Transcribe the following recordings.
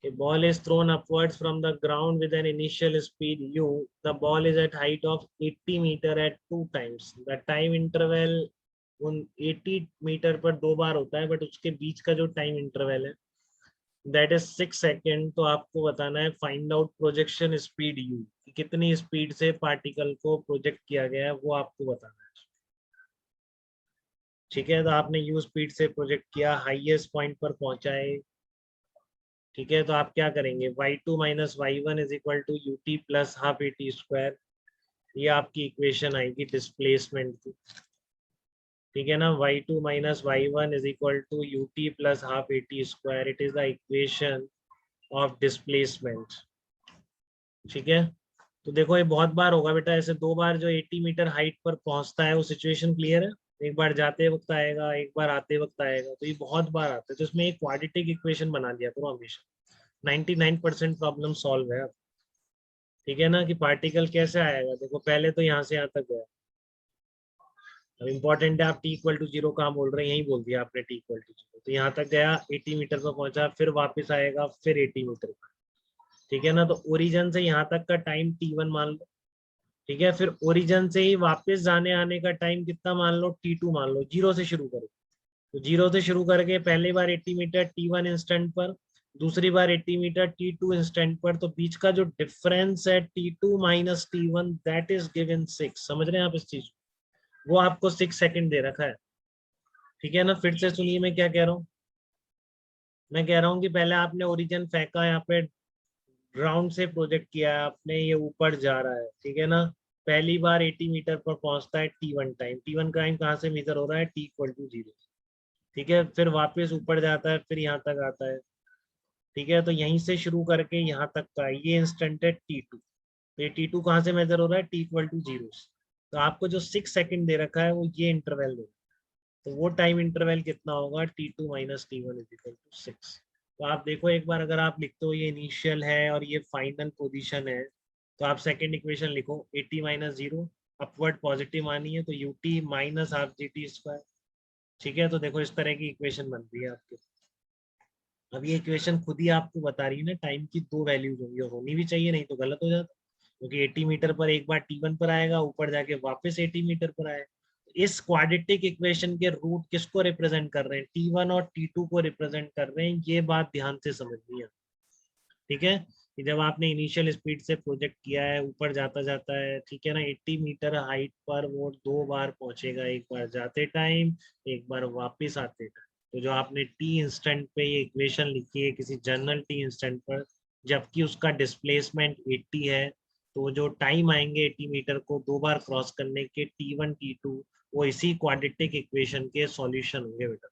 A ball is thrown upwards from the ground with an initial speed u. The ball is at height of 80 metre at 2 times. The time interval उन 80 metre पर 2 बार होता है, but उसके बीच का जो time interval है that is 6 second. तो आपको बताना है find out projection speed you, कितनी स्पीड से पार्टिकल को प्रोजेक्ट किया गया है वो आपको बताना है। ठीक है, तो आपने यू स्पीड से प्रोजेक्ट किया, हाईएस्ट पॉइंट पर पहुंचा है। ठीक है, तो आप क्या करेंगे, y2 minus Y one is equal to u t plus half a t square, ये आपकी इक्वेशन आएगी डिस्प्लेसमेंट की। ठीक है ना, y2 minus Y one is equal to u t plus half a t square, it is the equation of displacement. ठीक है, तो देखो ये बहुत बार होगा बेटा, ऐसे 2 बार जो 80 मीटर हाइट पर पहुंचता है वो सिचुएशन क्लियर है। एक बार जाते वक्त आएगा, एक बार आते वक्त आएगा, तो ये बहुत बार आता है, तो इसमें एक क्वाड्रेटिक इक्वेशन बना दिया करो हमेशा। 99% प्रॉब्लम सॉल्व है। ठीक है ना, कि पार्टिकल कैसे आएगा, देखो पहले तो यहाँ से यहाँ तक गया। अब इम्पोर्टेंट है, आप टी इक्वल टू जीरो कहाँ बोल रहे हैं, यही बोल दिया आपने टी इक्वल टू जीरो, तो यहाँ तक गया 80 मीटर पर पहुंचा, फिर वापस आएगा फिर 80 मीटर पर। ठीक है ना, तो ओरिजिन से यहाँ तक का टाइम t1 मान लो। ठीक है, फिर ओरिजिन से ही वापस जाने आने का टाइम कितना मान लो, t2 मान लो। जीरो से शुरू करो, तो जीरो से शुरू करके पहली बार 80 मीटर t1 इंस्टेंट पर, दूसरी बार 80 मीटर t2 इंस्टेंट पर, तो बीच का जो डिफरेंस है t2 minus t1 that is given 6। समझ रहे हैं आप इस चीज को? वो आपको 6 सेकंड दे रखा है। ठीक है ना, फिर से सुनिए मैं क्या कह रहा हूँ। मैं कह रहा हूँ कि पहले आपने ओरिजिन फेंका, यहाँ पे ग्राउंड से प्रोजेक्ट किया है आपने, ये ऊपर जा रहा है। ठीक है ना, पहली बार 80 मीटर पर पहुंचता है t1 टाइम, t1 टाइम कहाँ से मेजर हो रहा है, t इक्वल टू जीरो। ठीक है, फिर वापस ऊपर जाता है, फिर यहाँ तक आता है। ठीक है, तो यहीं से शुरू करके यहाँ तक का ये इंस्टेंट है t2। तो ये t2 कहाँ से मेजर हो रहा है, t इक्वल टू जीरो। तो आपको जो 6 सेकंड दे रखा है वो ये इंटरवल दे, तो वो टाइम इंटरवल कितना होगा, t2 minus t1 is equal to 6। तो आप देखो एक बार, अगर आप लिखते हो ये इनिशियल है और ये फाइनल पोजीशन है, तो आप सेकंड इक्वेशन लिखो 80 माइनस जीरो, अपवर्ड पॉजिटिव मानी है तो ut minus half G T square. ठीक है, तो देखो इस तरह की इक्वेशन बन रही है आपके। अब ये इक्वेशन खुद ही आपको बता रही है ना, टाइम की 2 वैल्यूज होंगी, और होनी भी चाहिए, नहीं तो गलत हो जाता, क्योंकि 80 मीटर पर एक बार t1 पर आएगा, ऊपर जाके वापस 80 मीटर पर आएगा। इस क्वाड्रेटिक इक्वेशन के रूट किसको रिप्रेजेंट कर रहे हैं, t1 और t2 को रिप्रेजेंट कर रहे हैं, ये बात ध्यान से समझनी है। ठीक है, कि जब आपने इनिशियल स्पीड से प्रोजेक्ट किया है, ऊपर जाता जाता है, ठीक है ना, 80 मीटर हाइट पर वो 2 बार पहुंचेगा, एक बार जाते टाइम, एक बार वापस आते टाइम। तो जो आपने टी इंस्टेंट पे ये इक्वेशन लिखी है किसी जनरल टी इंस्टेंट पर, जबकि उसका डिस्प्लेसमेंट 80 है, तो जो टाइम आएंगे 80 मीटर को 2 बार क्रॉस करने के t1 t2, वो इसी क्वाड्रेटिक इक्वेशन के सॉल्यूशन होंगे बेटा।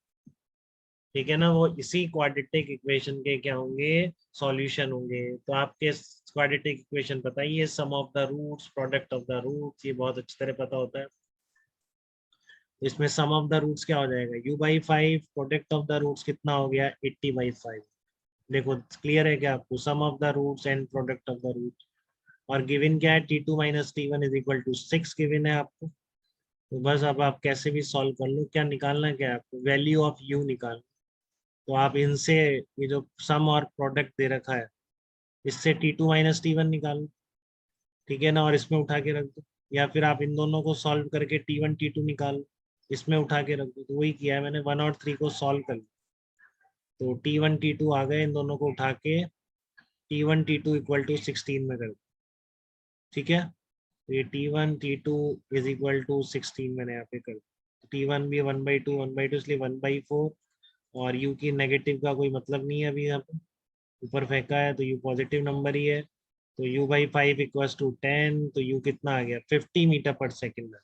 ठीक है ना, वो इसी क्वाड्रेटिक इक्वेशन के क्या होंगे, सॉल्यूशन होंगे। तो आपके क्वाड्रेटिक इक्वेशन बताइए, sum of the roots, product of the roots, ये बहुत अच्छी तरह पता होता है। इसमें सम ऑफ द रूट्स क्या हो जाएगा, u by 5, product of the roots कितना हो गया, 80 बाई 5। देखो क्लियर है क्या आपको, sum of the roots and product of the roots. और गिवन क्या है, t2 minus t1 is equal to 6 given है आपको। तो बस अब आप कैसे भी सॉल्व कर लो, क्या निकालना, क्या है आपको, वैल्यू ऑफ u निकाल। तो आप इनसे ये जो सम और प्रोडक्ट दे रखा है, इससे t2 माइनस t1 निकालो। ठीक है ना, और इसमें उठा के रख दो, या फिर आप इन दोनों को सॉल्व करके t1 t2 निकालो, इसमें उठा के रख दो। तो वही किया है मैंने, 1 और 3 को सॉल्व कर लिया, तो t1 t2 आ गए, इन दोनों को उठा के t1 t2 इक्वल टू 16 में कर दो। ठीक है, तो ये t1 t2 is equal to 16 मैंने यहाँ पे कर दिया। t1 भी 1/2 इसलिए 1/4, और u की नेगेटिव का कोई मतलब नहीं है अभी यहाँ पे, ऊपर फेंका है तो u पॉजिटिव नंबर ही है। तो u बाई 5 इक्वल्स टू 10, तो u कितना आ गया, 50 मीटर पर सेकेंड।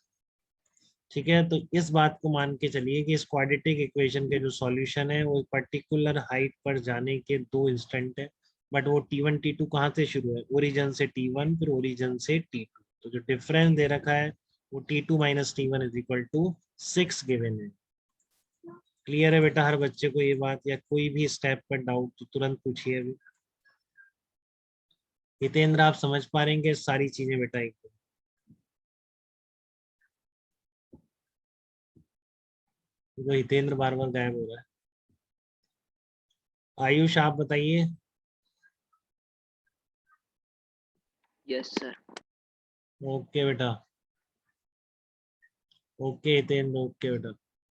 ठीक है, तो इस बात को मान के चलिए कि इस क्वाड्रेटिक इक्वेशन के जो सॉल्यूशन है वो पर्टिकुलर हाइट पर जाने के 2 इंस्टेंट है, बट वो t1 t2 कहाँ से शुरू है, ओरिजिन से t1, फिर ओरिजिन से t2। तो जो डिफरेंस दे रखा है वो t2 minus t1 is equal to 6 given है। क्लियर है बेटा हर बच्चे को ये बात, या कोई भी स्टेप पर डाउट तो तुरंत पूछिए अभी। हितेंद्र आप समझ पा रहे हैं सारी चीजें बेटा एक, तो हितेंद्र बार बार गायब हो रहा है। आयुष आप बताइए। Yes sir. ओके बेटा, ओके तेन, ओके बेटा।